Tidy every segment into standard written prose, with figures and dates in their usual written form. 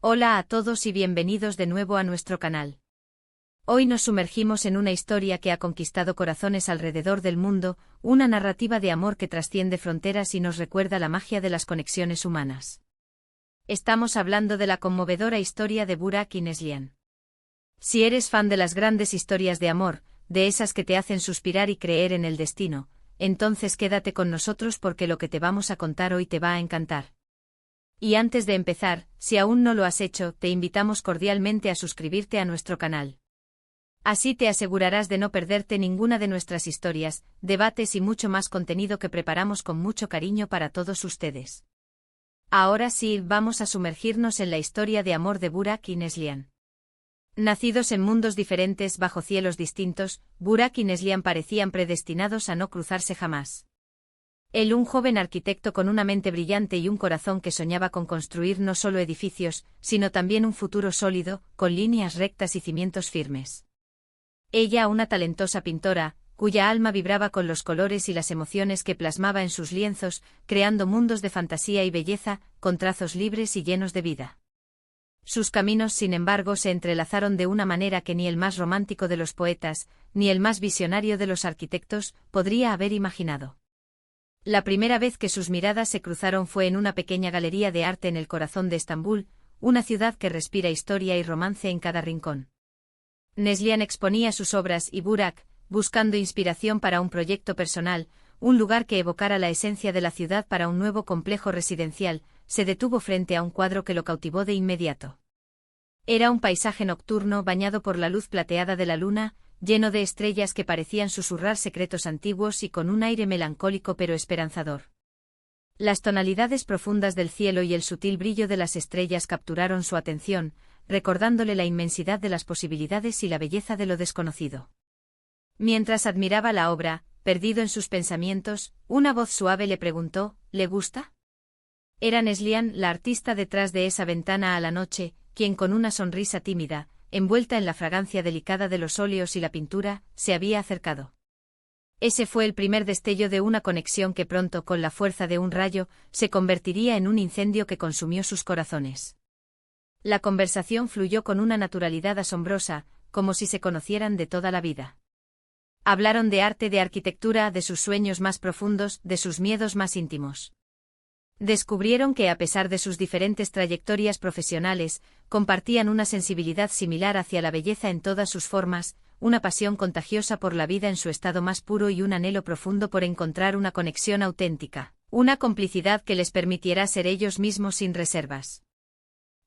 Hola a todos y bienvenidos de nuevo a nuestro canal. Hoy nos sumergimos en una historia que ha conquistado corazones alrededor del mundo, una narrativa de amor que trasciende fronteras y nos recuerda la magia de las conexiones humanas. Estamos hablando de la conmovedora historia de Burak y Neslihan. Si eres fan de las grandes historias de amor, de esas que te hacen suspirar y creer en el destino, entonces quédate con nosotros porque lo que te vamos a contar hoy te va a encantar. Y antes de empezar, si aún no lo has hecho, te invitamos cordialmente a suscribirte a nuestro canal. Así te asegurarás de no perderte ninguna de nuestras historias, debates y mucho más contenido que preparamos con mucho cariño para todos ustedes. Ahora sí, vamos a sumergirnos en la historia de amor de Burak y Neslihan. Nacidos en mundos diferentes bajo cielos distintos, Burak y Neslihan parecían predestinados a no cruzarse jamás. Él, un joven arquitecto con una mente brillante y un corazón que soñaba con construir no solo edificios, sino también un futuro sólido, con líneas rectas y cimientos firmes. Ella, una talentosa pintora, cuya alma vibraba con los colores y las emociones que plasmaba en sus lienzos, creando mundos de fantasía y belleza, con trazos libres y llenos de vida. Sus caminos, sin embargo, se entrelazaron de una manera que ni el más romántico de los poetas, ni el más visionario de los arquitectos, podría haber imaginado. La primera vez que sus miradas se cruzaron fue en una pequeña galería de arte en el corazón de Estambul, una ciudad que respira historia y romance en cada rincón. Neslihan exponía sus obras y Burak, buscando inspiración para un proyecto personal, un lugar que evocara la esencia de la ciudad para un nuevo complejo residencial, se detuvo frente a un cuadro que lo cautivó de inmediato. Era un paisaje nocturno bañado por la luz plateada de la luna, lleno de estrellas que parecían susurrar secretos antiguos y con un aire melancólico pero esperanzador. Las tonalidades profundas del cielo y el sutil brillo de las estrellas capturaron su atención, recordándole la inmensidad de las posibilidades y la belleza de lo desconocido. Mientras admiraba la obra, perdido en sus pensamientos, una voz suave le preguntó, ¿le gusta? Era Neslihan, la artista detrás de esa ventana a la noche, quien con una sonrisa tímida, envuelta en la fragancia delicada de los óleos y la pintura, se había acercado. Ese fue el primer destello de una conexión que pronto, con la fuerza de un rayo, se convertiría en un incendio que consumió sus corazones. La conversación fluyó con una naturalidad asombrosa, como si se conocieran de toda la vida. Hablaron de arte, de arquitectura, de sus sueños más profundos, de sus miedos más íntimos. Descubrieron que a pesar de sus diferentes trayectorias profesionales, compartían una sensibilidad similar hacia la belleza en todas sus formas, una pasión contagiosa por la vida en su estado más puro y un anhelo profundo por encontrar una conexión auténtica, una complicidad que les permitiera ser ellos mismos sin reservas.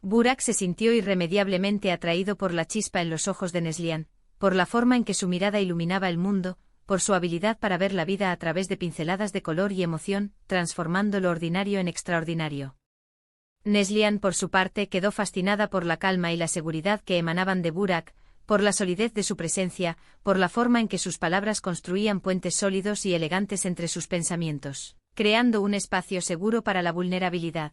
Burak se sintió irremediablemente atraído por la chispa en los ojos de Neslihan, por la forma en que su mirada iluminaba el mundo, por su habilidad para ver la vida a través de pinceladas de color y emoción, transformando lo ordinario en extraordinario. Neslihan, por su parte, quedó fascinada por la calma y la seguridad que emanaban de Burak, por la solidez de su presencia, por la forma en que sus palabras construían puentes sólidos y elegantes entre sus pensamientos, creando un espacio seguro para la vulnerabilidad.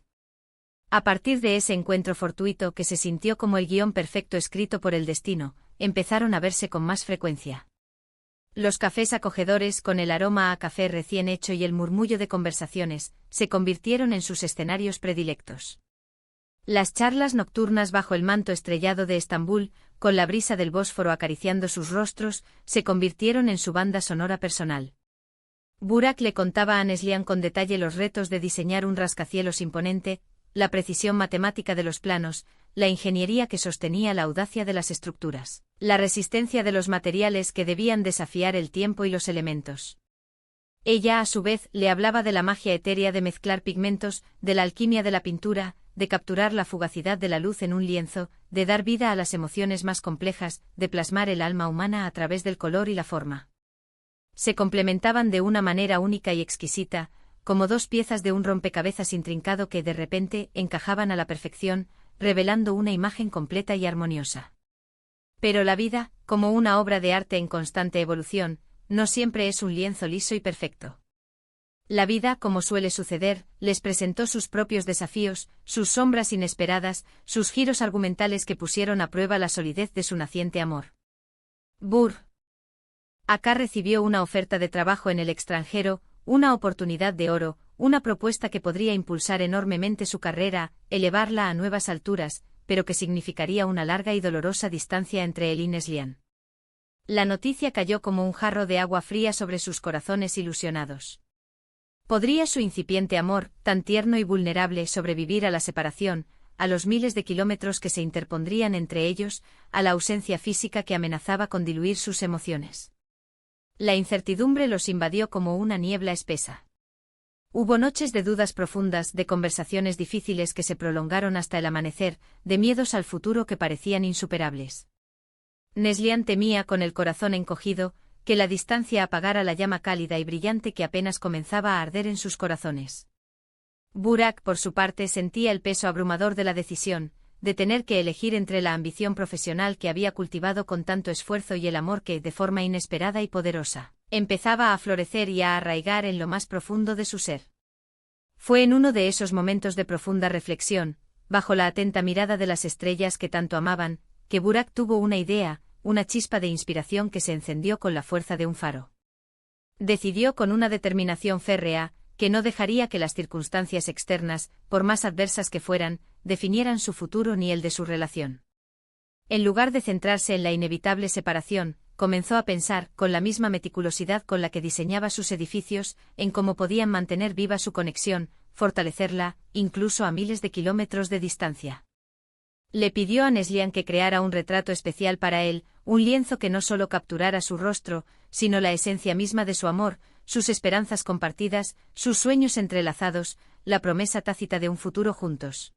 A partir de ese encuentro fortuito que se sintió como el guión perfecto escrito por el destino, empezaron a verse con más frecuencia. Los cafés acogedores, con el aroma a café recién hecho y el murmullo de conversaciones, se convirtieron en sus escenarios predilectos. Las charlas nocturnas bajo el manto estrellado de Estambul, con la brisa del Bósforo acariciando sus rostros, se convirtieron en su banda sonora personal. Burak le contaba a Neslihan con detalle los retos de diseñar un rascacielos imponente, la precisión matemática de los planos, la ingeniería que sostenía la audacia de las estructuras, la resistencia de los materiales que debían desafiar el tiempo y los elementos. Ella, a su vez, le hablaba de la magia etérea de mezclar pigmentos, de la alquimia de la pintura, de capturar la fugacidad de la luz en un lienzo, de dar vida a las emociones más complejas, de plasmar el alma humana a través del color y la forma. Se complementaban de una manera única y exquisita, como dos piezas de un rompecabezas intrincado que de repente encajaban a la perfección, revelando una imagen completa y armoniosa. Pero la vida, como una obra de arte en constante evolución, no siempre es un lienzo liso y perfecto. La vida, como suele suceder, les presentó sus propios desafíos, sus sombras inesperadas, sus giros argumentales que pusieron a prueba la solidez de su naciente amor. Burak recibió una oferta de trabajo en el extranjero, una oportunidad de oro, una propuesta que podría impulsar enormemente su carrera, elevarla a nuevas alturas, pero que significaría una larga y dolorosa distancia entre él y Neslihan. La noticia cayó como un jarro de agua fría sobre sus corazones ilusionados. ¿Podría su incipiente amor, tan tierno y vulnerable, sobrevivir a la separación, a los miles de kilómetros que se interpondrían entre ellos, a la ausencia física que amenazaba con diluir sus emociones? La incertidumbre los invadió como una niebla espesa. Hubo noches de dudas profundas, de conversaciones difíciles que se prolongaron hasta el amanecer, de miedos al futuro que parecían insuperables. Neslihan temía, con el corazón encogido, que la distancia apagara la llama cálida y brillante que apenas comenzaba a arder en sus corazones. Burak, por su parte, sentía el peso abrumador de la decisión, de tener que elegir entre la ambición profesional que había cultivado con tanto esfuerzo y el amor que, de forma inesperada y poderosa, empezaba a florecer y a arraigar en lo más profundo de su ser. Fue en uno de esos momentos de profunda reflexión, bajo la atenta mirada de las estrellas que tanto amaban, que Burak tuvo una idea, una chispa de inspiración que se encendió con la fuerza de un faro. Decidió con una determinación férrea, que no dejaría que las circunstancias externas, por más adversas que fueran, definieran su futuro ni el de su relación. En lugar de centrarse en la inevitable separación, comenzó a pensar, con la misma meticulosidad con la que diseñaba sus edificios, en cómo podían mantener viva su conexión, fortalecerla, incluso a miles de kilómetros de distancia. Le pidió a Neslihan que creara un retrato especial para él, un lienzo que no solo capturara su rostro, sino la esencia misma de su amor, sus esperanzas compartidas, sus sueños entrelazados, la promesa tácita de un futuro juntos.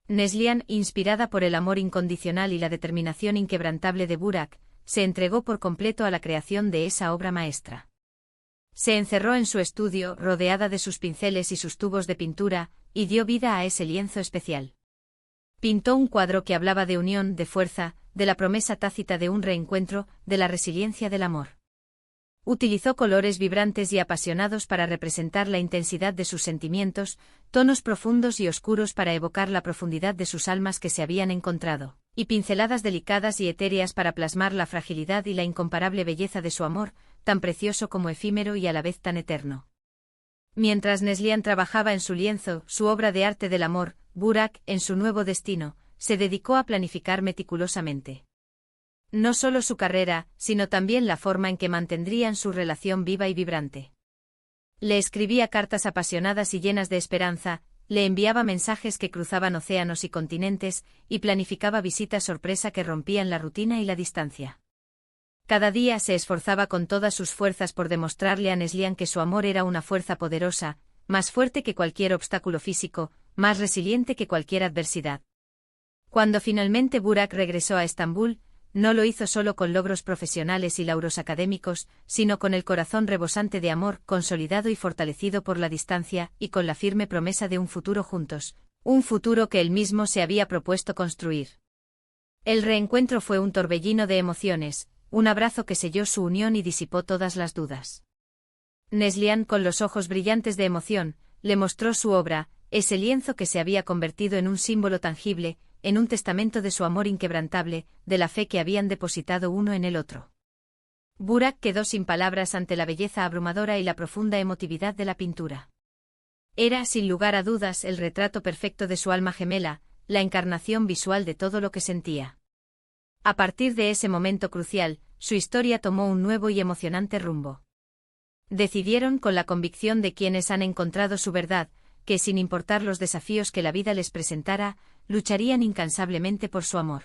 Neslihan, inspirada por el amor incondicional y la determinación inquebrantable de Burak, se entregó por completo a la creación de esa obra maestra. Se encerró en su estudio, rodeada de sus pinceles y sus tubos de pintura, y dio vida a ese lienzo especial. Pintó un cuadro que hablaba de unión, de fuerza, de la promesa tácita de un reencuentro, de la resiliencia del amor. Utilizó colores vibrantes y apasionados para representar la intensidad de sus sentimientos, tonos profundos y oscuros para evocar la profundidad de sus almas que se habían encontrado, y pinceladas delicadas y etéreas para plasmar la fragilidad y la incomparable belleza de su amor, tan precioso como efímero y a la vez tan eterno. Mientras Neslihan trabajaba en su lienzo, su obra de arte del amor, Burak, en su nuevo destino, se dedicó a planificar meticulosamente. No solo su carrera, sino también la forma en que mantendrían su relación viva y vibrante. Le escribía cartas apasionadas y llenas de esperanza, le enviaba mensajes que cruzaban océanos y continentes, y planificaba visitas sorpresa que rompían la rutina y la distancia. Cada día se esforzaba con todas sus fuerzas por demostrarle a Neslihan que su amor era una fuerza poderosa, más fuerte que cualquier obstáculo físico, más resiliente que cualquier adversidad. Cuando finalmente Burak regresó a Estambul, no lo hizo solo con logros profesionales y lauros académicos, sino con el corazón rebosante de amor, consolidado y fortalecido por la distancia, y con la firme promesa de un futuro juntos, un futuro que él mismo se había propuesto construir. El reencuentro fue un torbellino de emociones, un abrazo que selló su unión y disipó todas las dudas. Neslihan, con los ojos brillantes de emoción, le mostró su obra, ese lienzo que se había convertido en un símbolo tangible, en un testamento de su amor inquebrantable, de la fe que habían depositado uno en el otro. Burak quedó sin palabras ante la belleza abrumadora y la profunda emotividad de la pintura. Era, sin lugar a dudas, el retrato perfecto de su alma gemela, la encarnación visual de todo lo que sentía. A partir de ese momento crucial, su historia tomó un nuevo y emocionante rumbo. Decidieron, con la convicción de quienes han encontrado su verdad, que sin importar los desafíos que la vida les presentara, lucharían incansablemente por su amor.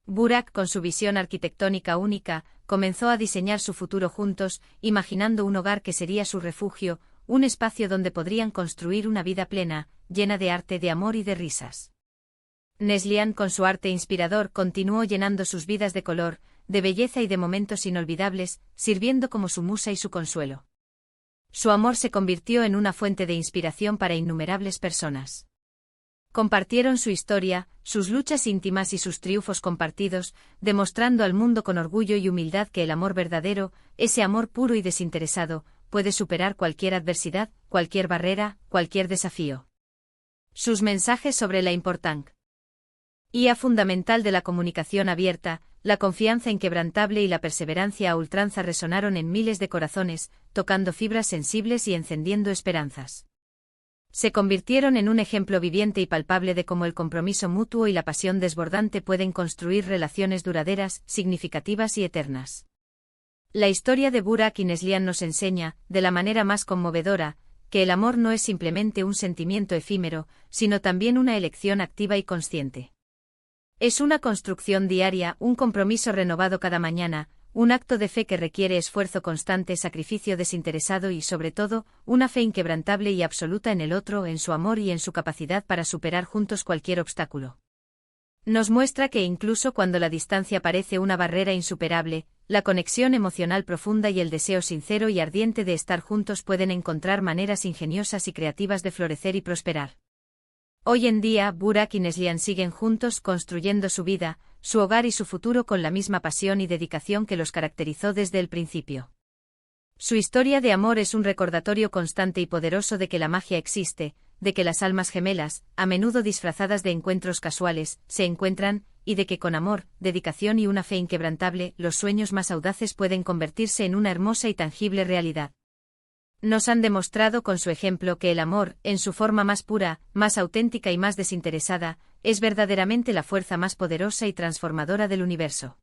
Burak, con su visión arquitectónica única, comenzó a diseñar su futuro juntos, imaginando un hogar que sería su refugio, un espacio donde podrían construir una vida plena, llena de arte, de amor y de risas. Neslihan, con su arte inspirador, continuó llenando sus vidas de color, de belleza y de momentos inolvidables, sirviendo como su musa y su consuelo. Su amor se convirtió en una fuente de inspiración para innumerables personas. Compartieron su historia, sus luchas íntimas y sus triunfos compartidos, demostrando al mundo con orgullo y humildad que el amor verdadero, ese amor puro y desinteresado, puede superar cualquier adversidad, cualquier barrera, cualquier desafío. Sus mensajes sobre la importancia fundamental de la comunicación abierta, la confianza inquebrantable y la perseverancia a ultranza resonaron en miles de corazones, tocando fibras sensibles y encendiendo esperanzas. Se convirtieron en un ejemplo viviente y palpable de cómo el compromiso mutuo y la pasión desbordante pueden construir relaciones duraderas, significativas y eternas. La historia de Burak y Neslihan nos enseña, de la manera más conmovedora, que el amor no es simplemente un sentimiento efímero, sino también una elección activa y consciente. Es una construcción diaria, un compromiso renovado cada mañana, un acto de fe que requiere esfuerzo constante, sacrificio desinteresado y, sobre todo, una fe inquebrantable y absoluta en el otro, en su amor y en su capacidad para superar juntos cualquier obstáculo. Nos muestra que incluso cuando la distancia parece una barrera insuperable, la conexión emocional profunda y el deseo sincero y ardiente de estar juntos pueden encontrar maneras ingeniosas y creativas de florecer y prosperar. Hoy en día, Burak y Neslihan siguen juntos construyendo su vida, su hogar y su futuro con la misma pasión y dedicación que los caracterizó desde el principio. Su historia de amor es un recordatorio constante y poderoso de que la magia existe, de que las almas gemelas, a menudo disfrazadas de encuentros casuales, se encuentran, y de que con amor, dedicación y una fe inquebrantable, los sueños más audaces pueden convertirse en una hermosa y tangible realidad. Nos han demostrado con su ejemplo que el amor, en su forma más pura, más auténtica y más desinteresada, es verdaderamente la fuerza más poderosa y transformadora del universo.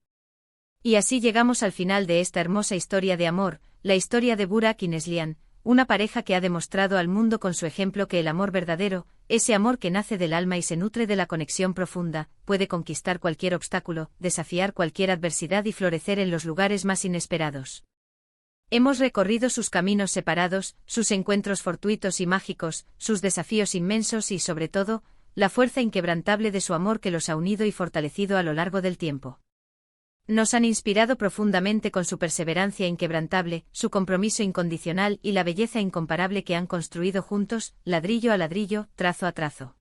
Y así llegamos al final de esta hermosa historia de amor, la historia de Burak y Neslihan, una pareja que ha demostrado al mundo con su ejemplo que el amor verdadero, ese amor que nace del alma y se nutre de la conexión profunda, puede conquistar cualquier obstáculo, desafiar cualquier adversidad y florecer en los lugares más inesperados. Hemos recorrido sus caminos separados, sus encuentros fortuitos y mágicos, sus desafíos inmensos y, sobre todo, la fuerza inquebrantable de su amor que los ha unido y fortalecido a lo largo del tiempo. Nos han inspirado profundamente con su perseverancia inquebrantable, su compromiso incondicional y la belleza incomparable que han construido juntos, ladrillo a ladrillo, trazo a trazo.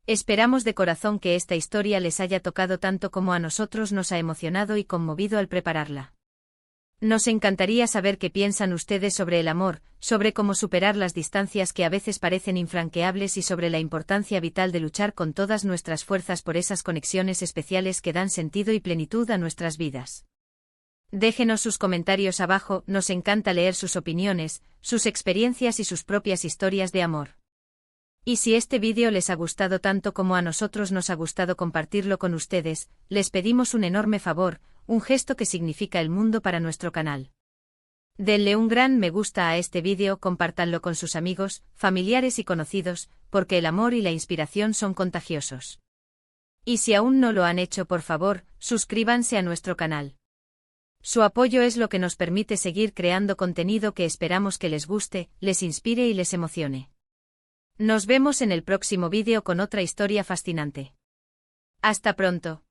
Esperamos de corazón que esta historia les haya tocado tanto como a nosotros nos ha emocionado y conmovido al prepararla. Nos encantaría saber qué piensan ustedes sobre el amor, sobre cómo superar las distancias que a veces parecen infranqueables y sobre la importancia vital de luchar con todas nuestras fuerzas por esas conexiones especiales que dan sentido y plenitud a nuestras vidas. Déjenos sus comentarios abajo, nos encanta leer sus opiniones, sus experiencias y sus propias historias de amor. Y si este vídeo les ha gustado tanto como a nosotros nos ha gustado compartirlo con ustedes, les pedimos un enorme favor, un gesto que significa el mundo para nuestro canal. Denle un gran me gusta a este vídeo, compártanlo con sus amigos, familiares y conocidos, porque el amor y la inspiración son contagiosos. Y si aún no lo han hecho, por favor, suscríbanse a nuestro canal. Su apoyo es lo que nos permite seguir creando contenido que esperamos que les guste, les inspire y les emocione. Nos vemos en el próximo vídeo con otra historia fascinante. Hasta pronto.